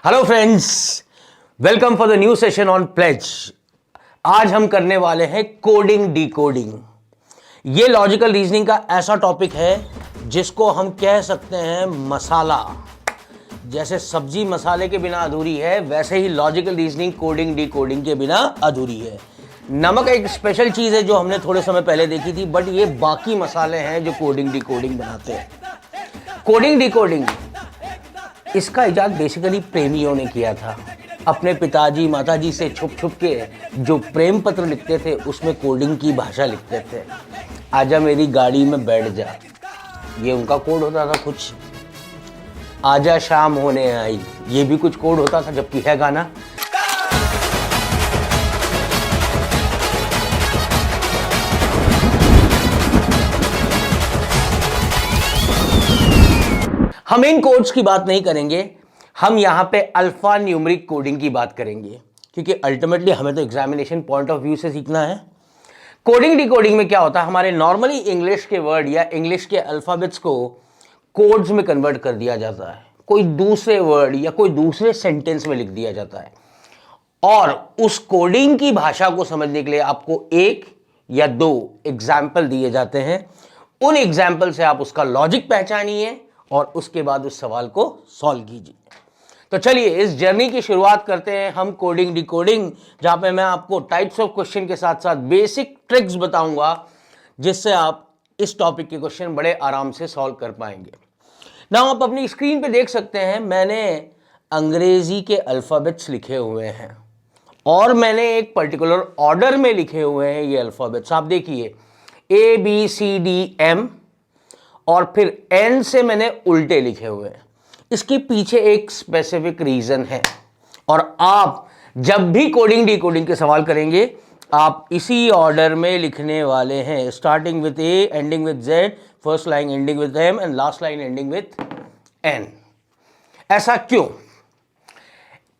Hello friends, welcome for the new session on plays. आज हम करने वाले हैं कोडिंग डिकोडिंग। ये लॉजिकल रीजनिंग का ऐसा टॉपिक है जिसको हम कह सकते हैं मसाला। जैसे सब्जी मसाले के बिना अधूरी है, वैसे ही लॉजिकल रीजनिंग कोडिंग डिकोडिंग के बिना अधूरी है। नमक एक स्पेशल चीज है जो हमने थोड़े समय पहले देखी थी, बट ये बाकी मसाले हैं जो कोडिंग डिकोडिंग बनाते हैं। कोडिंग डिकोडिंग इसका इजाद बेसिकली प्रेमियों ने किया था। अपने पिताजी माताजी से छुप छुप के जो प्रेम पत्र लिखते थे उसमें कोडिंग की भाषा लिखते थे। आजा मेरी गाड़ी में बैठ जा, ये उनका कोड होता था। कुछ आजा शाम होने आई, ये भी कुछ कोड होता था, जबकि है गाना। हम इन कोड्स की बात नहीं करेंगे, हम यहां पे अल्फा न्यूमेरिक कोडिंग की बात करेंगे, क्योंकि अल्टीमेटली हमें तो एग्जामिनेशन पॉइंट ऑफ व्यू से सीखना है। कोडिंग डिकोडिंग में क्या होता है, हमारे नॉर्मली इंग्लिश के वर्ड या इंग्लिश के अल्फाबेट्स को कोड्स में कन्वर्ट कर दिया जाता है। कोई दूसरे वर्ड या कोई दूसरे सेंटेंस में लिख दिया जाता है, और उस कोडिंग की भाषा को समझने के लिए आपको एक या दो एग्जाम्पल दिए जाते हैं। उन एग्जाम्पल से आप उसका लॉजिक पहचानिए और उसके बाद उस सवाल को सॉल्व कीजिए। तो चलिए इस जर्नी की शुरुआत करते हैं हम कोडिंग डिकोडिंग, जहां पे मैं आपको टाइप्स ऑफ क्वेश्चन के साथ साथ बेसिक ट्रिक्स बताऊंगा जिससे आप इस टॉपिक के क्वेश्चन बड़े आराम से सॉल्व कर पाएंगे। ना आप अपनी स्क्रीन पे देख सकते हैं, मैंने अंग्रेजी के अल्फाबेट्स लिखे हुए हैं और मैंने एक पर्टिकुलर ऑर्डर में लिखे हुए हैं ये अल्फाबेट्स। आप देखिए ABCDM और फिर N से मैंने उल्टे लिखे हुए हैं। इसके पीछे एक स्पेसिफिक रीजन है, और आप जब भी कोडिंग डिकोडिंग के सवाल करेंगे आप इसी ऑर्डर में लिखने वाले हैं, starting with A, ending with Z, first line ending with M and last line ending with N। ऐसा क्यों?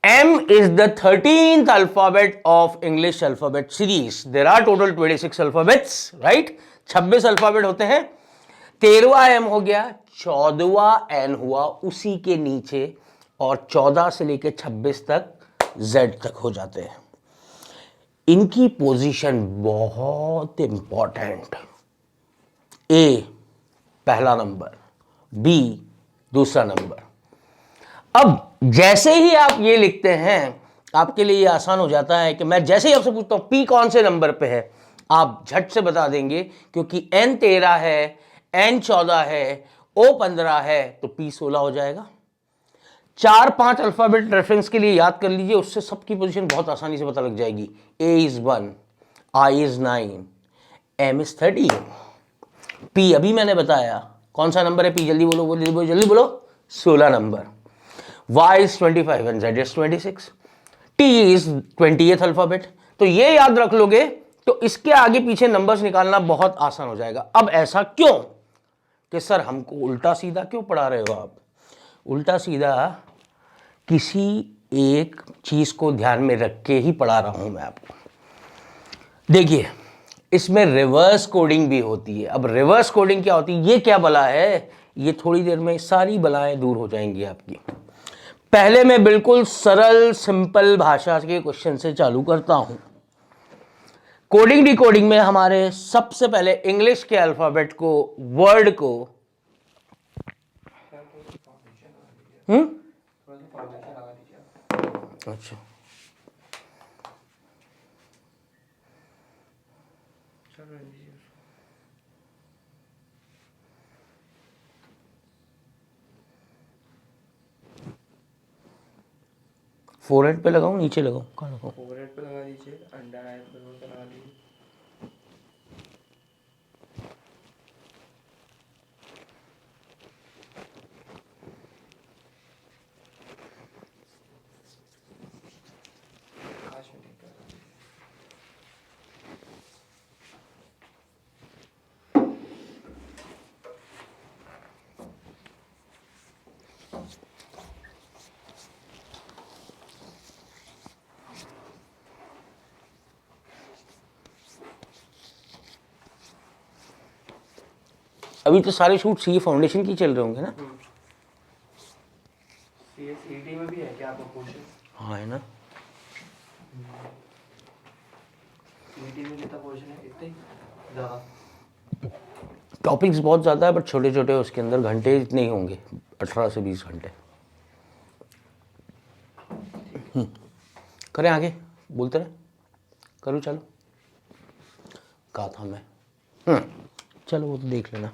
M is the 13th alphabet of English alphabet series. There are total 26 alphabets, right? 26 alphabet होते हैं। 13वां M हो गया, 14वां N हुआ उसी के नीचे, और 14 से लेकर 26 तक Z तक हो जाते हैं। इनकी पोजीशन बहुत इंपॉर्टेंट। A पहला नंबर, B दूसरा नंबर। अब जैसे ही आप ये लिखते हैं आपके लिए ये आसान हो जाता है कि मैं जैसे ही आपसे पूछता हूं P कौन से नंबर पे है, आप झट से बता देंगे, क्योंकि N 13 है, N 14 है, O 15 है, तो P 16 हो जाएगा। 4-5 अल्फाबेट रेफरेंस के लिए याद कर लीजिए, उससे सबकी पोजीशन बहुत आसानी से पता लग जाएगी। A is 1, I is 9, M is 13, P अभी मैंने बताया कौन सा नंबर है। P जल्दी बोलो, जल्दी बोलो, 16 number. Y is 25 and Z is 26. T is 20th alphabet. तो ये याद रख लोगे तो इसके आगे पीछे नंबर्स निकालना बहुत आसान हो जाएगा। अब ऐसा क्यों कि सर हमको उल्टा सीधा क्यों पढ़ा रहे हो आप? उल्टा सीधा किसी एक चीज को ध्यान में रख के ही पढ़ा रहा हूं मैं आपको। देखिए इसमें रिवर्स कोडिंग भी होती है। अब रिवर्स कोडिंग क्या होती है, ये क्या बला है, ये थोड़ी देर में सारी बलाएं दूर हो जाएंगी आपकी। पहले मैं बिल्कुल सरल सिंपल भाषा के क्वेश्चन से चालू करता हूं। कोडिंग डिकोडिंग में हमारे सबसे पहले इंग्लिश के अल्फाबेट को, वर्ड को अच्छा फोरहेड पे लगाऊं, नीचे लगाऊं, कहाँ लगाऊं? फोरहेड पे लगा दीजिए, अंडर आई पे लगा दीजिए। अभी तो सारे शूट सीए फाउंडेशन की चल रहे होंगे ना? सीए सीईटी में भी है क्या आपका क्वेश्चन? हाँ है ना। सीईटी में कितना क्वेश्चन है? इतने ज़्यादा? टॉपिक्स बहुत ज़्यादा है बट छोटे छोटे उसके अंदर घंटे इतने ही होंगे, 18 से 20 घंटे। करें आगे, बोलते रहे, करूँ चलो, कहा था मैं। चलो वो तो देख लेना।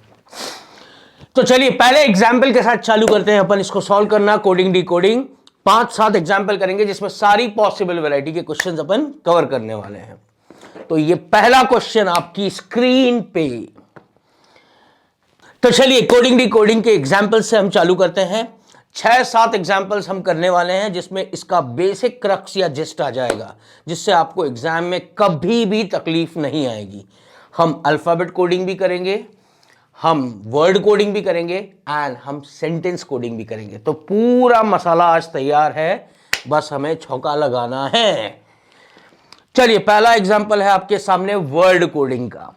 तो चलिए पहले एग्जाम्पल के साथ चालू करते हैं अपन इसको सॉल्व करना। कोडिंग डी कोडिंग 5-7 एग्जाम्पल करेंगे जिसमें सारी पॉसिबल वैरायटी के क्वेश्चंस अपन कवर करने वाले हैं। तो ये पहला क्वेश्चन आपकी स्क्रीन पे। तो चलिए कोडिंग डी कोडिंग के एग्जाम्पल से हम चालू करते हैं। 6-7 एग्जाम्पल्स हम करने वाले हैं जिसमें इसका बेसिक क्रक्स या जिस्ट आ जाएगा, जिससे आपको एग्जाम में कभी भी तकलीफ नहीं आएगी। हम अल्फाबेट कोडिंग भी करेंगे, हम वर्ड कोडिंग भी करेंगे एंड हम सेंटेंस कोडिंग भी करेंगे। तो पूरा मसाला आज तैयार है, बस हमें छौंका लगाना है। चलिए पहला एग्जाम्पल है आपके सामने वर्ड कोडिंग का।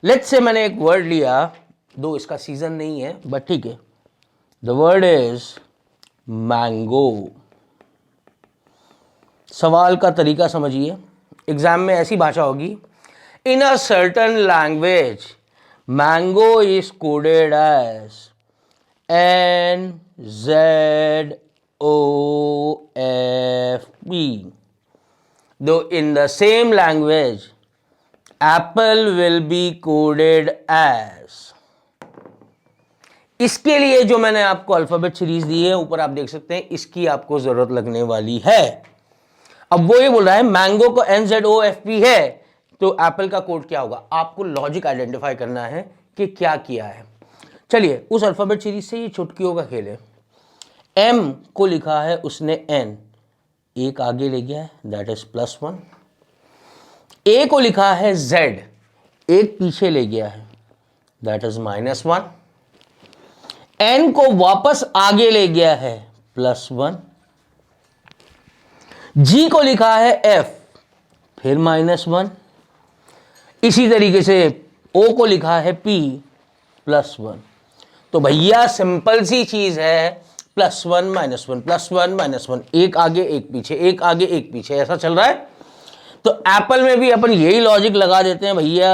लेट्स से मैंने एक वर्ड लिया, दो इसका सीजन नहीं है बट ठीक है। The word is mango. सवाल का तरीका समझिए, एग्जाम में ऐसी भाषा होगी, in a certain language mango is coded as NZOFP, though in the same language apple will be coded as। इसके लिए जो मैंने आपको अल्फाबेट सीरीज दी है ऊपर आप देख सकते हैं, इसकी आपको जरूरत लगने वाली है। अब वो ये बोल रहा है मैंगो को NZOFP है तो एप्पल का कोड क्या होगा। आपको लॉजिक आइडेंटिफाई करना है कि क्या किया है। चलिए उस अल्फाबेट सीरीज से ये चुटकियों का खेल है। M को लिखा है उसने N, एक आगे ले गया है दैट इज +1। A को लिखा है Z, एक पीछे ले गया है दैट इज -1। N को वापस आगे ले गया है +1। G को लिखा है F, फिर -1। इसी तरीके से O को लिखा है P +1। तो भैया सिंपल सी चीज है, +1 -1 +1 -1, एक आगे एक पीछे, एक आगे एक पीछे, ऐसा चल रहा है। तो एप्पल में भी अपन यही लॉजिक लगा देते हैं भैया।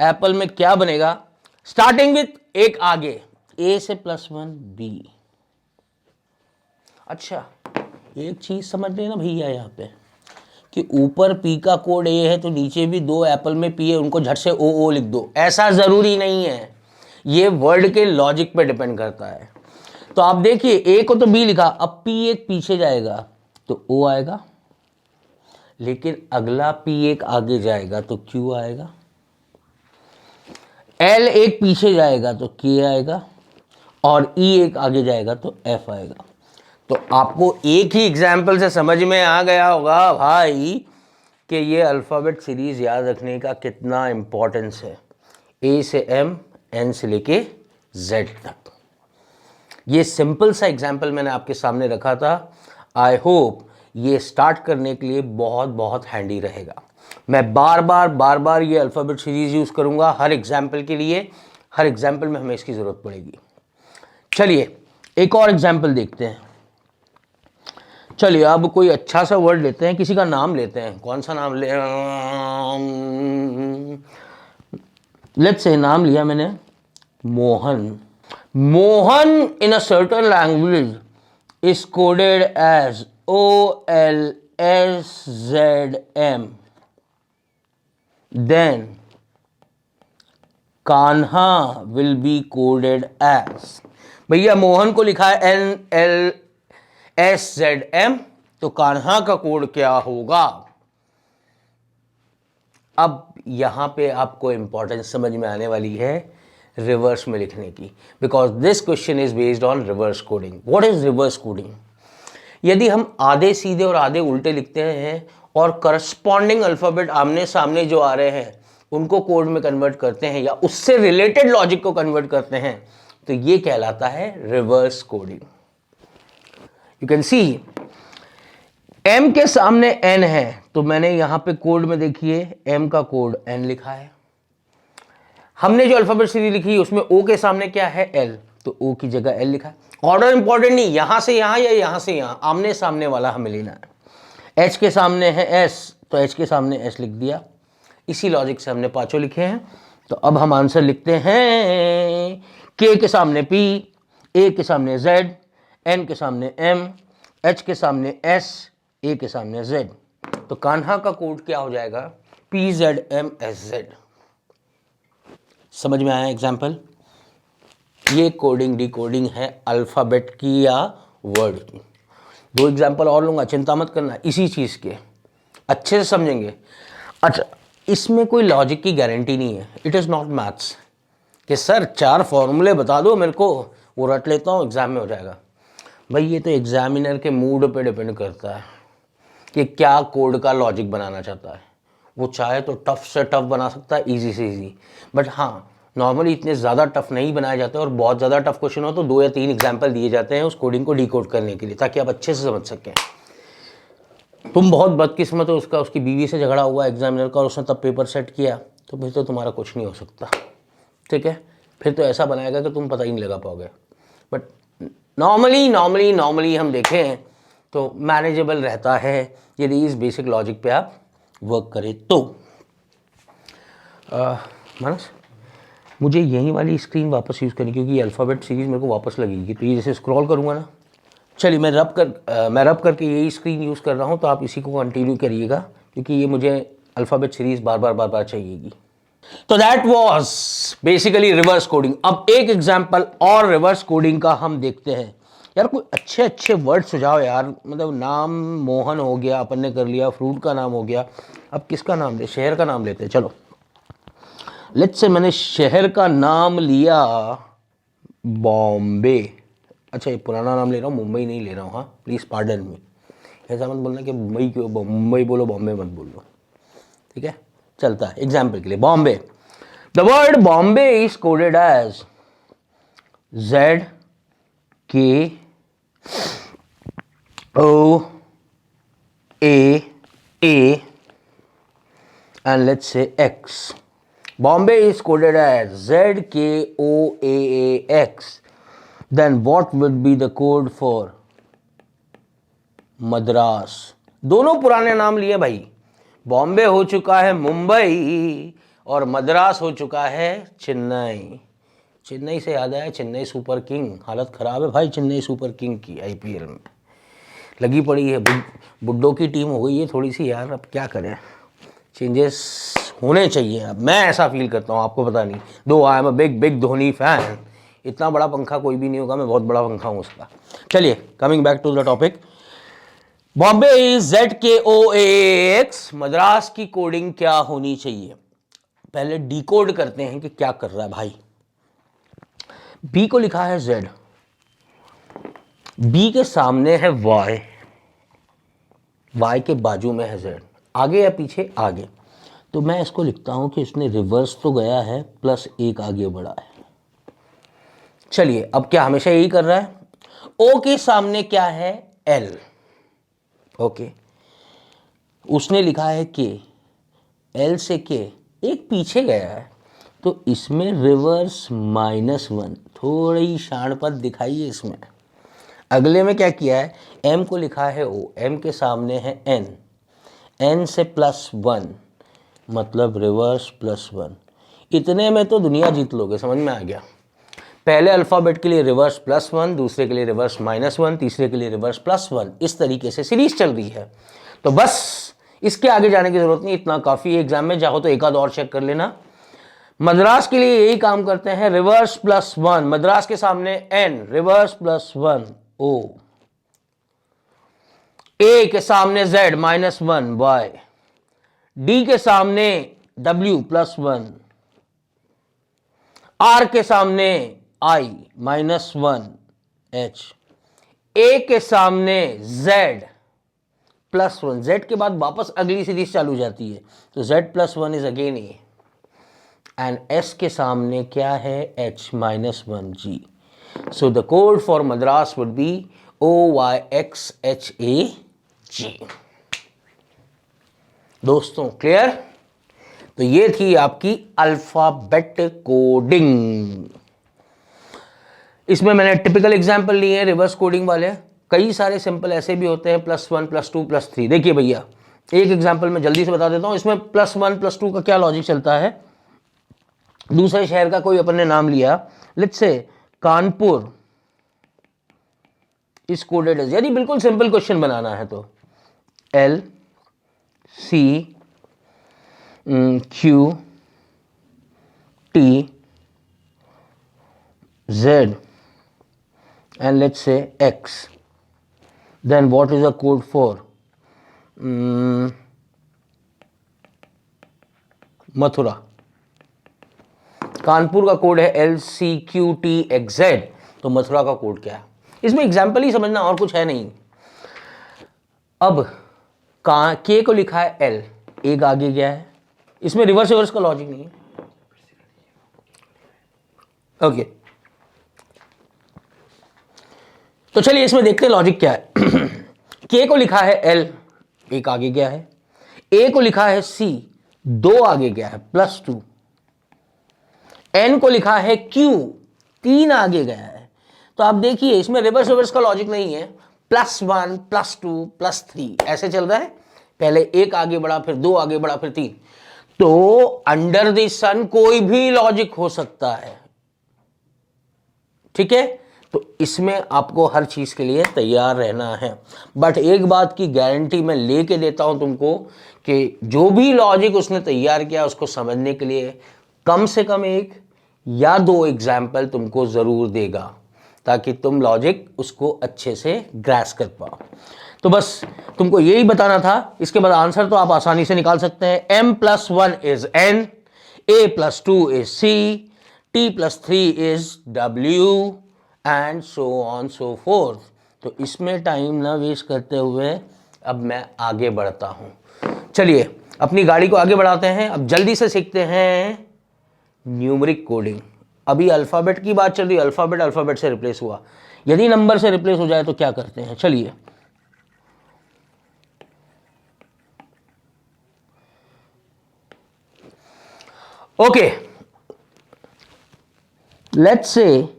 एप्पल में क्या बनेगा, स्टार्टिंग विथ एक आगे, A से +1 B। अच्छा एक चीज समझ लेना भैया यहाँ पे कि ऊपर P का कोड A है तो नीचे भी दो एप्पल में P है, उनको झट से OO लिख दो, ऐसा जरूरी नहीं है। ये वर्ड के लॉजिक पे डिपेंड करता है। तो आप देखिए A को तो B लिखा, अब P एक पीछे जाएगा तो O आएगा, लेकिन अगला P एक आगे जाएगा तो Q आएगा, L एक पीछे जाएगा तो K आएगा, और E एक आगे जाएगा तो F आएगा। तो आपको एक ही एग्जाम्पल से समझ में आ गया होगा भाई कि ये अल्फ़ाबेट सीरीज याद रखने का कितना इंपॉर्टेंस है। A से M, N से लेके Z तक। ये सिंपल सा एग्जाम्पल मैंने आपके सामने रखा था। आई होप ये स्टार्ट करने के लिए बहुत बहुत हैंडी रहेगा। मैं बार बार ये अल्फ़ाबेट सीरीज यूज़ करूँगा हर एग्जाम्पल के लिए, हर एग्जाम्पल में हमें इसकी ज़रूरत पड़ेगी। चलिए एक और एग्जाम्पल देखते हैं। चलिए अब कोई अच्छा सा वर्ड लेते हैं, किसी का नाम लेते हैं। कौन सा नाम ले, लेट्स से नाम लिया मैंने Mohan. Mohan in a certain language is coded as OLSZM। Then Kanha will be coded as. भैया मोहन को लिखा है NLSZM, तो कान्हा का कोड क्या होगा। अब यहां पे आपको इंपॉर्टेंस समझ में आने वाली है रिवर्स में लिखने की, because this question is based on reverse coding. What is reverse coding. यदि हम आधे सीधे और आधे उल्टे लिखते हैं और करस्पॉन्डिंग अल्फाबेट आमने सामने जो आ रहे हैं उनको कोड में कन्वर्ट करते हैं या उससे रिलेटेड लॉजिक को कन्वर्ट करते हैं, तो ये कहलाता है reverse coding. You can see M के सामने N है, तो मैंने यहां पे कोड में देखिए M का कोड N लिखा है। हमने जो अल्फाबेट सीरीज लिखी उसमें O के सामने क्या है L, तो ओ की जगह एल लिखा है। ऑर्डर इंपॉर्टेंट नहीं, यहां से यहां या यहां से यहां, आमने सामने वाला हमें लेना है। एच के सामने है एस, तो एच के सामने एस लिख दिया। इसी लॉजिक से हमने पांचों लिखे हैं। तो अब हम आंसर लिखते हैं, के के सामने पी, ए के सामने जेड, एन के सामने एम, एच के सामने एस, ए के सामने जेड। तो कान्हा का कोड क्या हो जाएगा, P Z M S Z. समझ में आया एग्जाम्पल? ये कोडिंग डिकोडिंग है अल्फ़ाबेट की या वर्ड की। दो एग्जाम्पल और लूंगा, चिंता मत करना, इसी चीज़ के अच्छे से समझेंगे। अच्छा, इसमें कोई लॉजिक की गारंटी नहीं है, इट इज़ नॉट मैथ्स कि सर 4 फॉर्मूले बता दो मेरे को, वो रट लेता हूँ एग्जाम में हो जाएगा। भाई ये तो एग्जामिनर के मूड पे डिपेंड करता है कि क्या कोड का लॉजिक बनाना चाहता है। वो चाहे तो टफ से टफ बना सकता है, इजी से इजी, बट हाँ नॉर्मली इतने ज़्यादा टफ नहीं बनाए जाते, और बहुत ज़्यादा टफ क्वेश्चन हो तो 2 या 3 एग्जाम्पल दिए जाते हैं उस कोडिंग को डिकोड करने के लिए, ताकि आप अच्छे से समझ सकें। तुम बहुत बदकिस्मत हो, उसका उसकी बीवी से झगड़ा हुआ एग्जामिनर का और उसने तब पेपर सेट किया, तो फिर तो तुम्हारा कुछ नहीं हो सकता, ठीक है? फिर तो ऐसा बनाएगा कि तुम पता ही नहीं लगा पाओगे। बट नॉर्मली हम देखें तो मैनेजेबल रहता है यदि इस बेसिक लॉजिक पे आप वर्क करें तो। मानस, मुझे यही वाली स्क्रीन वापस यूज़ करनी, क्योंकि अल्फ़ाबेट सीरीज़ मेरे को वापस लगेगी, तो ये जैसे स्क्रॉल करूँगा ना, चलिए मैं रब करके यही स्क्रीन यूज़ कर रहा हूँ, तो आप इसी को कंटिन्यू करिएगा, क्योंकि ये मुझे अल्फ़ाबेट सीरीज़ बार बार चाहिएगी। तो that was basically reverse coding. अब एक एग्जांपल और रिवर्स कोडिंग का हम देखते हैं। यार कोई अच्छे अच्छे वर्ड सुझाओ यार, मतलब नाम मोहन हो गया, अपन ने कर लिया, फ्रूट का नाम हो गया, अब किसका नाम ले, शहर का नाम लेते हैं। चलो लेट्स से मैंने शहर का नाम लिया बॉम्बे। अच्छा ये पुराना नाम ले रहा हूँ, मुंबई नहीं ले रहा हूँ, हाँ प्लीज़ पार्डन मी। ऐसा मत बोलना कि मुंबई क्यों, मुंबई बोलो बॉम्बे मत बोलो, ठीक है? चलता है एग्जाम्पल के लिए Bombay. The word Bombay is coded as ZKOAA and let's say X. Bombay is coded as ZKOAAX. Then what would be the code for Madras? दोनों पुराने नाम लिए भाई, बॉम्बे हो चुका है मुंबई और मद्रास हो चुका है चेन्नई। चेन्नई से याद आया, चेन्नई सुपर किंग, हालत ख़राब है भाई चेन्नई सुपर किंग की, आईपीएल में लगी पड़ी है, बुड्ढों की टीम हो गई है थोड़ी सी यार, अब क्या करें, चेंजेस होने चाहिए। अब मैं ऐसा फील करता हूँ, आपको पता नहीं, दो I am a big Dhoni fan, इतना बड़ा पंखा कोई भी नहीं होगा, मैं बहुत बड़ा पंखा हूँ उसका। चलिए coming back to the topic, Bombay is ZKOAX। Madras की कोडिंग क्या होनी चाहिए? पहले डिकोड करते हैं कि क्या कर रहा है भाई। बी को लिखा है Z, बी के सामने है Y, Y के बाजू में है Z, आगे या पीछे? आगे। तो मैं इसको लिखता हूं कि इसने रिवर्स तो गया है, प्लस एक आगे बढ़ा है। चलिए अब क्या हमेशा यही कर रहा है? O के सामने क्या है? L, okay. उसने लिखा है K, L से K एक पीछे गया है, तो इसमें रिवर्स -1, थोड़ी शाणपत दिखाइए इसमें। अगले में क्या किया है? M को लिखा है O, M के सामने है N, N से +1 मतलब रिवर्स +1। इतने में तो दुनिया जीत लोगे, समझ में आ गया? पहले अल्फ़ाबेट के लिए रिवर्स +1, दूसरे के लिए रिवर्स -1, तीसरे के लिए रिवर्स +1, इस तरीके से सीरीज चल रही है। तो बस इसके आगे जाने की जरूरत नहीं, इतना काफ़ी है। एग्जाम में चाहो तो एक आध और चेक कर लेना। मद्रास के लिए यही काम करते हैं, रिवर्स +1, मद्रास के सामने N, रिवर्स +1 O, A के सामने Z -1 Y, D के सामने W +1, R के सामने I -1 H, A के सामने Z +1, Z के बाद वापस अगली सीरीज चालू हो जाती है, तो Z +1 is again A, and S के सामने क्या है? H -1 G। So the code for Madras would be OYXHAG। दोस्तों क्लियर? तो ये थी आपकी अल्फाबेट कोडिंग। इसमें मैंने टिपिकल एग्जाम्पल लिए हैं रिवर्स कोडिंग वाले, कई सारे सिंपल ऐसे भी होते हैं +1 +2 +3। देखिए भैया एक एग्जाम्पल मैं जल्दी से बता देता हूँ, इसमें +1 +2 का क्या लॉजिक चलता है। दूसरे शहर का कोई अपन ने नाम लिया, let's say Kanpur is coded as, यदि बिल्कुल सिंपल क्वेश्चन बनाना है तो L C Q T Z and let's say X, then what is the code for Mathura. Kanpur का कोड है LCQTXZ, तो मथुरा का कोड क्या है। इसमें एग्जाम्पल ही समझना, और कुछ है नहीं। अब के को लिखा है L, एक आगे गया है, इसमें रिवर्स का लॉजिक नहीं है। ओके तो चलिए इसमें देखते हैं लॉजिक क्या है। के को लिखा है L, एक आगे गया है। ए को लिखा है C, दो आगे गया है +2। N को लिखा है Q, 3 आगे गया है। तो आप देखिए इसमें रिवर्स का लॉजिक नहीं है, +1 +2 +3 ऐसे चल रहा है, पहले एक आगे बढ़ा, फिर 2 आगे बढ़ा, फिर 3। तो अंडर द सन कोई भी लॉजिक हो सकता है, ठीक है। तो इसमें आपको हर चीज के लिए तैयार रहना है। बट एक बात की गारंटी मैं लेके देता हूं तुमको कि जो भी लॉजिक उसने तैयार किया उसको समझने के लिए कम से कम 1 या 2 एग्जाम्पल तुमको जरूर देगा, ताकि तुम लॉजिक उसको अच्छे से ग्रैस कर पाओ। तो बस तुमको यही बताना था। इसके बाद आंसर तो आप आसानी से निकाल सकते हैं। M+1 is N, A+2 is C, T+3 is W and so on so fourth. तो इसमें टाइम ना वेस्ट करते हुए अब मैं आगे बढ़ता हूं। चलिए अपनी गाड़ी को आगे बढ़ाते हैं। अब जल्दी से सीखते हैं न्यूमेरिक कोडिंग। अभी अल्फाबेट की बात चल रही है, अल्फाबेट से रिप्लेस हुआ, यदि नंबर से रिप्लेस हो जाए तो क्या करते हैं। चलिए okay, let's say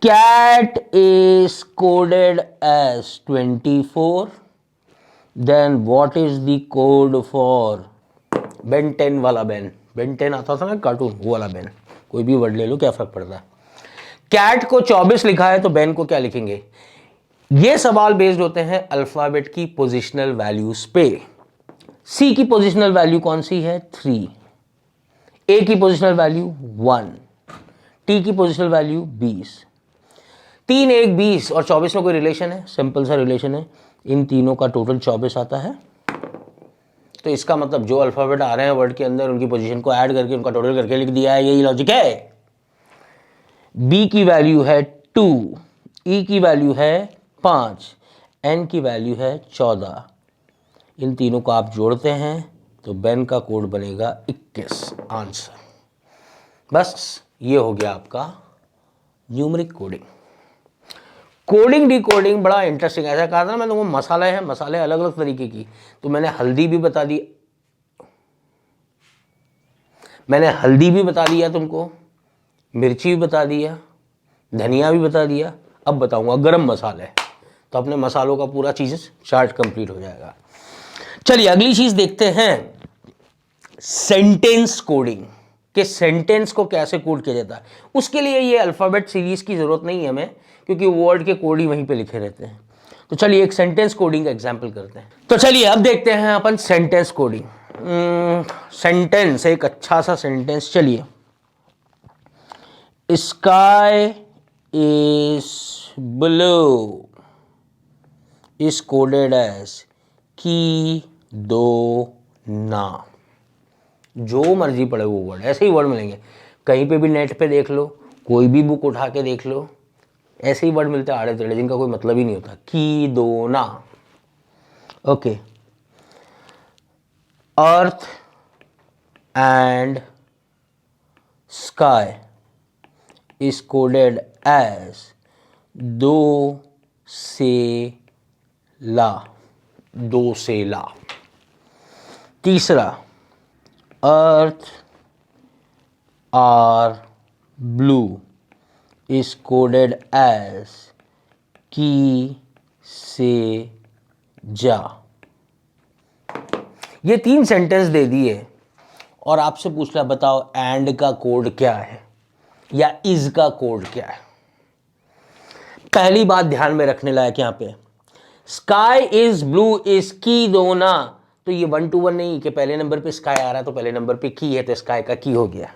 cat is coded as 24, then what is the code for Ben 10 वाला Ben 10 आता था ना कार्टून, वो वाला Ben, कोई भी वर्ड ले लो क्या फर्क पड़ता है। कैट को 24 लिखा है तो बेन को क्या लिखेंगे। ये सवाल बेस्ड होते हैं अल्फाबेट की पोजिशनल वैल्यूज पे। सी की पोजिशनल वैल्यू कौन सी है 3, ए की पोजिशनल वैल्यू 1, टी की पोजिशनल वैल्यू 20। 3 1 20 और 24 में कोई रिलेशन है, सिंपल सा रिलेशन है, इन तीनों का टोटल 24 आता है। तो इसका मतलब जो अल्फाबेट आ रहे हैं वर्ड के अंदर उनकी पोजीशन को ऐड करके उनका टोटल करके लिख दिया है, यही लॉजिक है। बी की वैल्यू है 2, ई की वैल्यू है 5, एन की वैल्यू है 14। इन तीनों को आप जोड़ते हैं तो बेन का कोड बनेगा 21 आंसर। बस ये हो गया आपका numeric coding. Coding D coding बड़ा इंटरेस्टिंग है। ऐसा कहा था ना मैं तुमको, मसाले हैं, मसाले अलग अलग तरीके की। तो मैंने हल्दी भी बता दी, तुमको मिर्ची भी बता दिया, धनिया भी बता दिया, अब बताऊंगा गरम मसाले। तो अपने मसालों का पूरा चीज चार्ट कंप्लीट हो जाएगा। चलिए अगली चीज देखते हैं सेंटेंस कोडिंग, कि सेंटेंस को कैसे कोड किया जाता है। उसके लिए ये अल्फाबेट सीरीज की जरूरत नहीं है हमें, क्योंकि वर्ड के कोड ही वहीं पे लिखे रहते हैं। तो चलिए एक सेंटेंस कोडिंग का एग्जांपल करते हैं। तो चलिए अब देखते हैं अपन सेंटेंस कोडिंग। सेंटेंस, एक अच्छा सा सेंटेंस। चलिए, sky is blue is coded as की दो ना। जो मर्जी पढ़े वो वर्ड, ऐसे ही वर्ड मिलेंगे, कहीं पे भी नेट पे देख लो, कोई भी बुक उठा के देख लो, ऐसे ही वर्ड मिलते हैं आड़े टेढ़े, जिनका कोई मतलब ही नहीं होता। की दो ना। Okay, earth and sky is coded as दो से ला। तीसरा, earth are blue is coded as की से जा। ये 3 सेंटेंस दे दिए और आपसे पूछ रहा बताओ एंड का कोड क्या है या इज का कोड क्या है। पहली बात ध्यान में रखने लायक यहां पे, स्काई इज ब्लू इसकी दो ना, तो ये 1 to 1 नहीं कि पहले नंबर पे स्काई आ रहा है तो पहले नंबर पे की है तो स्काई का की हो गया,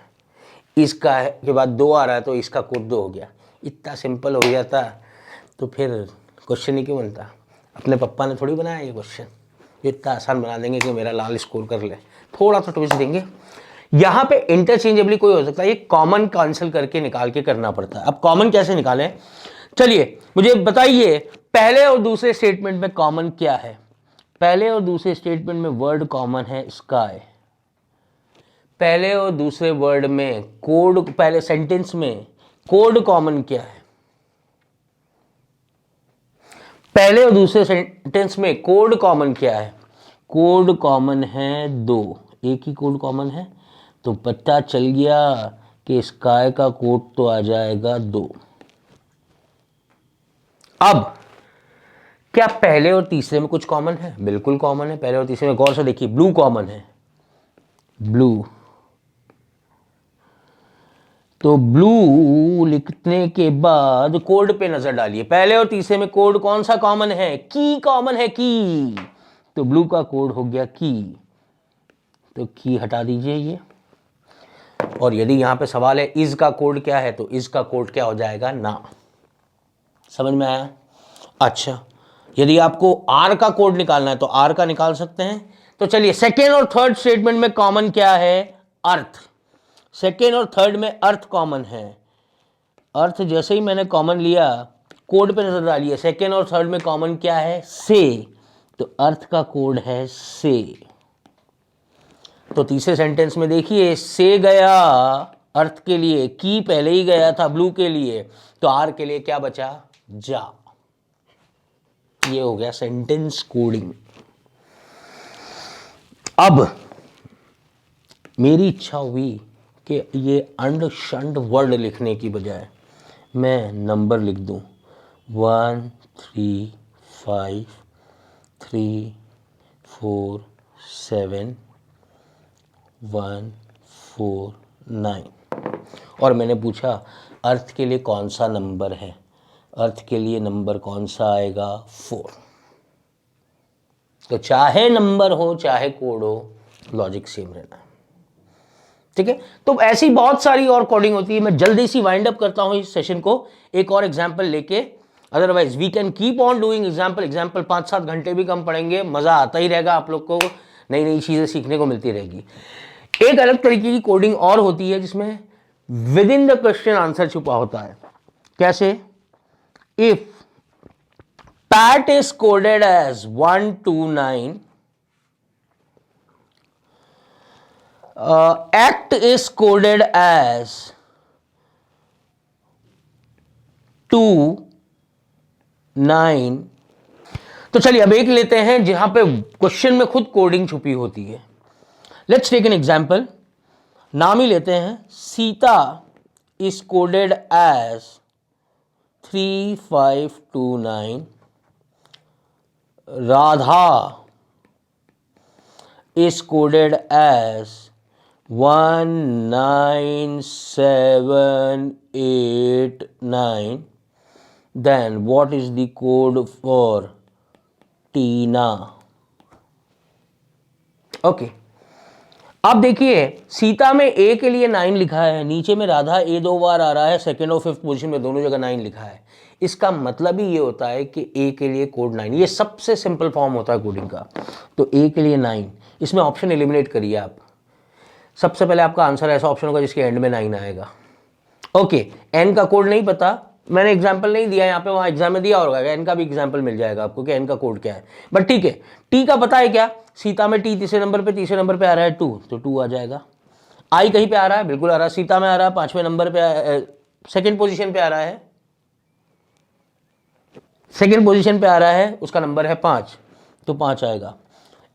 इसका के बाद 2 आ रहा है तो इसका कोड 2 हो गया। इतना सिंपल हो गया था तो फिर क्वेश्चन ही क्यों बनता। अपने पप्पा ने थोड़ी बनाया ये क्वेश्चन, इतना आसान बना देंगे कि मेरा लाल स्कोर कर ले, थोड़ा सा ट्विस्ट देंगे। यहाँ पे इंटरचेंजेबली कोई हो सकता है, ये कॉमन कैंसिल करके निकाल के करना पड़ता है। अब कॉमन कैसे निकालें, चलिए मुझे बताइए पहले और दूसरे स्टेटमेंट में कॉमन क्या है। पहले और दूसरे स्टेटमेंट में वर्ड कॉमन है स्काई। पहले और दूसरे वर्ड में कोड, पहले सेंटेंस में कोड कॉमन क्या है। पहले और दूसरे सेंटेंस में कोड कॉमन क्या है। कोड कॉमन है 2, एक ही कोड कॉमन है तो पता चल गया कि स्काई का कोड तो आ जाएगा 2। अब क्या पहले और तीसरे में कुछ कॉमन है, बिल्कुल कॉमन है। पहले और तीसरे में गौर से देखिए ब्लू कॉमन है, ब्लू, तो ब्लू लिखने के बाद कोड पे नजर डालिए। पहले और तीसरे में कोड कौन सा कॉमन है, की कॉमन है, की, तो ब्लू का कोड हो गया की, तो की हटा दीजिए ये। और यदि यहां पे सवाल है इज का कोड क्या है तो इज का कोड क्या हो जाएगा, ना। समझ में आया। अच्छा, यदि आपको आर का कोड निकालना है तो आर का निकाल सकते हैं। तो चलिए सेकेंड और थर्ड स्टेटमेंट में कॉमन क्या है, अर्थ। सेकेंड और थर्ड में अर्थ कॉमन है। अर्थ जैसे ही मैंने कॉमन लिया कोड पे नजर डालिए, सेकेंड और थर्ड में कॉमन क्या है, से, तो अर्थ का कोड है से। तो तीसरे सेंटेंस में देखिए से गया अर्थ के लिए, की पहले ही गया था ब्लू के लिए, तो आर के लिए क्या बचा, जा। ये हो गया सेंटेंस कोडिंग। अब मेरी इच्छा हुई कि ये अंड शंड वर्ड लिखने की बजाय मैं नंबर लिख दूं 1 3 5 3 4 7 1 4 9 और मैंने पूछा अर्थ के लिए कौन सा नंबर है, अर्थ के लिए नंबर कौन सा आएगा, 4। तो चाहे नंबर हो चाहे कोड हो, लॉजिक सेम रहना है। ठीक है, तो ऐसी बहुत सारी और कोडिंग होती है। मैं जल्दी सी वाइंड अप करता हूं इस सेशन को एक और एग्जांपल लेके, otherwise we can keep on doing example 5-7 घंटे भी कम पड़ेंगे, मजा आता ही रहेगा, आप लोग को नई नई चीजें सीखने को मिलती रहेगी। एक अलग तरीके की कोडिंग और होती है जिसमें within the question answer छुपा होता है। कैसे, if pat is coded as 1 to 9, act is coded as 2 9। तो चलिए अब एक लेते हैं जहां पे क्वेश्चन में खुद कोडिंग छुपी होती है। Let's take an example. नाम ही लेते हैं, Sita is coded as 3 5 2 9, Radha is coded as 1 9 7 8 9, then what is the code for Tina. Okay, अब देखिए सीता में ए के लिए 9 लिखा है, नीचे में राधा ए 2 बार आ रहा है, सेकेंड और फिफ्थ पोजीशन में दोनों जगह 9 लिखा है। इसका मतलब ही ये होता है कि ए के लिए कोड 9, ये सबसे सिंपल फॉर्म होता है कोडिंग का। तो ए के लिए 9, इसमें ऑप्शन एलिमिनेट करिए आप। सबसे पहले आपका आंसर ऐसा ऑप्शन होगा जिसके एंड में 9 आएगा। ओके, एन का कोड नहीं पता, मैंने एग्जाम्पल नहीं दिया यहाँ पे, वहाँ एग्जाम में दिया होगा, एन का भी एग्जाम्पल मिल जाएगा आपको कि एन का कोड क्या है, बट ठीक है। टी का पता है क्या, सीता में टी तीसरे नंबर पे आ रहा है 2, तो 2 आ जाएगा। आई कहीं पे आ रहा है, बिल्कुल आ रहा है, सीता में आ रहा है 5वें नंबर पे, सेकेंड पोजीशन पे आ रहा है, सेकेंड पोजीशन पे आ रहा है, उसका नंबर है 5, तो 5 आएगा।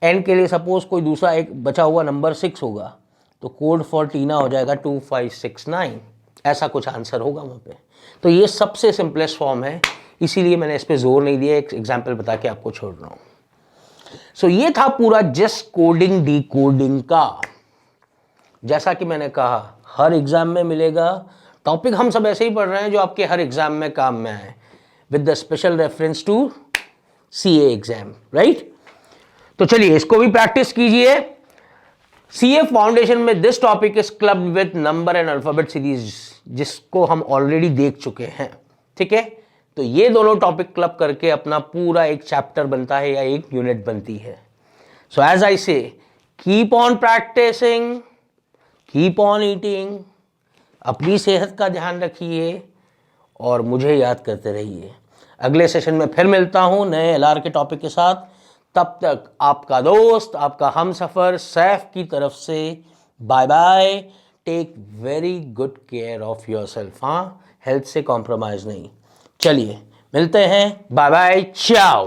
एन के लिए सपोज कोई दूसरा एक बचा हुआ नंबर 6 होगा, तो कोड फॉर टीना हो जाएगा 2 5 6 9। ऐसा कुछ आंसर होगा वहाँ पे। तो ये सबसे सिंपलेस्ट फॉर्म है, इसीलिए मैंने इस पे जोर नहीं दिया, एक एग्जाम्पल बता के आपको छोड़ रहा हूँ। सो ये था पूरा जस्ट कोडिंग डी कोडिंग का। जैसा कि मैंने कहा हर एग्जाम में मिलेगा, टॉपिक हम सब ऐसे ही पढ़ रहे हैं जो आपके हर एग्जाम में काम में आए, with the special reference to CA exam, right. तो चलिए इसको भी प्रैक्टिस कीजिए। सीए फाउंडेशन में this topic is club with number and alphabet series, जिसको हम ऑलरेडी देख चुके हैं, ठीक है। तो ये दोनों टॉपिक क्लब करके अपना पूरा एक चैप्टर बनता है या एक यूनिट बनती है। सो as I say, keep on practising, keep on eating, अपनी सेहत का ध्यान रखिए और मुझे याद करते रहिए। अगले सेशन में फिर मिलता हूं नए एलआर के टॉपिक के साथ। तब तक आपका दोस्त, आपका हमसफर सैफ की तरफ से bye bye. Take very good care of yourself. हाँ, हेल्थ से कॉम्प्रोमाइज नहीं। चलिए मिलते हैं, बाय बाय, चाओ।